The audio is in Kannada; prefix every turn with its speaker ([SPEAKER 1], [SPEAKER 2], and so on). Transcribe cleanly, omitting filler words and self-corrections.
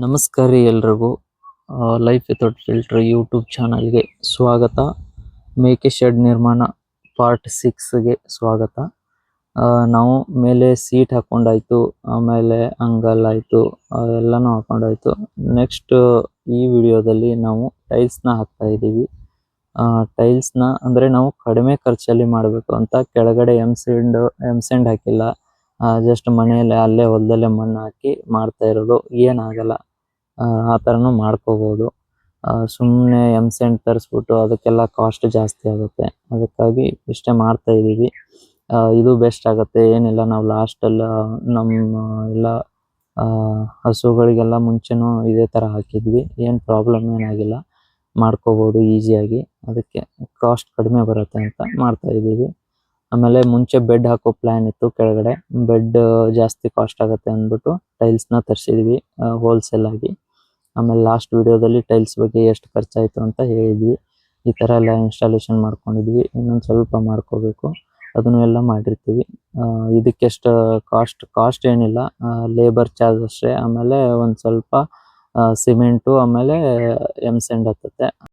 [SPEAKER 1] ನಮಸ್ಕಾರ ರೀ ಎಲ್ರಿಗೂ. ಲೈಫ್ ವಿತೌಟ್ ಫಿಲ್ಟರ್ ಯೂಟ್ಯೂಬ್ ಚಾನಲ್ಗೆ ಸ್ವಾಗತ. ಮೇಕೆ ಶೆಡ್ ನಿರ್ಮಾಣ ಪಾರ್ಟ್ 6ಗೆ ಸ್ವಾಗತ. ನಾವು ಮೇಲೆ ಸೀಟ್ ಹಾಕೊಂಡಾಯ್ತು, ಆಮೇಲೆ ಅಂಗಲ್ ಆಯಿತು, ಎಲ್ಲನೂ ಹಾಕೊಂಡಾಯ್ತು. ನೆಕ್ಸ್ಟ್ ಈ ವಿಡಿಯೋದಲ್ಲಿ ನಾವು ಟೈಲ್ಸ್ನ ಹಾಕ್ತಾ ಇದ್ದೀವಿ. ಟೈಲ್ಸ್ನ ಅಂದರೆ ನಾವು ಕಡಿಮೆ ಖರ್ಚಲ್ಲಿ ಮಾಡಬೇಕು ಅಂತ ಕೆಳಗಡೆ ಎಮ್ ಸ್ಯಾಂಡ್ ಹಾಕಿಲ್ಲ. ಜಸ್ಟ್ ಮನೆಯಲ್ಲೇ ಅಲ್ಲೇ ಹೊಲದಲ್ಲೇ ಮಣ್ಣು ಹಾಕಿ ಮಾಡ್ತಾ ಇರೋದು. ಏನಾಗಲ್ಲ, ಆ ಥರನೂ ಮಾಡ್ಕೋಬೋದು. ಸುಮ್ಮನೆ ಎಮ್ ಸ್ಯಾಂಡ್ ತರಿಸ್ಬಿಟ್ಟು ಅದಕ್ಕೆಲ್ಲ ಕಾಸ್ಟ್ ಜಾಸ್ತಿ ಆಗುತ್ತೆ. ಅದಕ್ಕಾಗಿ ಇಷ್ಟೇ ಮಾಡ್ತಾ ಇದ್ದೀವಿ. ಇದು ಬೆಸ್ಟ್ ಆಗುತ್ತೆ. ಏನಿಲ್ಲ, ನಾವು ಲಾಸ್ಟೆಲ್ಲ ನಮ್ಮ ಎಲ್ಲ ಹಸುಗಳಿಗೆಲ್ಲ ಮುಂಚೆನೂ ಇದೇ ಥರ ಹಾಕಿದ್ವಿ. ಏನು ಪ್ರಾಬ್ಲಮ್ ಏನಾಗಿಲ್ಲ, ಮಾಡ್ಕೋಬೋದು ಈಸಿಯಾಗಿ. ಅದಕ್ಕೆ ಕಾಸ್ಟ್ ಕಡಿಮೆ ಬರುತ್ತೆ ಅಂತ ಮಾಡ್ತಾ ಇದ್ದೀವಿ. ಆಮೇಲೆ ಮುಂಚೆ ಬೆಡ್ ಹಾಕೋ ಪ್ಲ್ಯಾನ್ ಇತ್ತು. ಕೆಳಗಡೆ ಬೆಡ್ ಜಾಸ್ತಿ ಕಾಸ್ಟ್ ಆಗುತ್ತೆ ಅಂದ್ಬಿಟ್ಟು ಟೈಲ್ಸ್ನ ತರಿಸಿದ್ವಿ ಹೋಲ್ಸೇಲ್ ಆಗಿ. ಆಮೇಲೆ ಲಾಸ್ಟ್ ವಿಡಿಯೋದಲ್ಲಿ ಟೈಲ್ಸ್ ಬಗ್ಗೆ ಎಷ್ಟು ಖರ್ಚಾಯಿತು ಅಂತ ಹೇಳಿದ್ವಿ. ಈ ಥರ ಎಲ್ಲ ಇನ್ಸ್ಟಾಲೇಷನ್ ಮಾಡ್ಕೊಂಡಿದ್ವಿ. ಇನ್ನೊಂದು ಸ್ವಲ್ಪ ಮಾಡ್ಕೋಬೇಕು, ಅದನ್ನು ಎಲ್ಲ ಮಾಡಿರ್ತೀವಿ. ಇದಕ್ಕೆಷ್ಟು ಕಾಸ್ಟ್ ಏನಿಲ್ಲ, ಲೇಬರ್ ಚಾರ್ಜ್ ಅಷ್ಟೇ. ಆಮೇಲೆ ಒಂದು ಸ್ವಲ್ಪ ಸಿಮೆಂಟು, ಆಮೇಲೆ ಎಮ್ ಸ್ಯಾಂಡ್ ಹತ್ತುತ್ತೆ.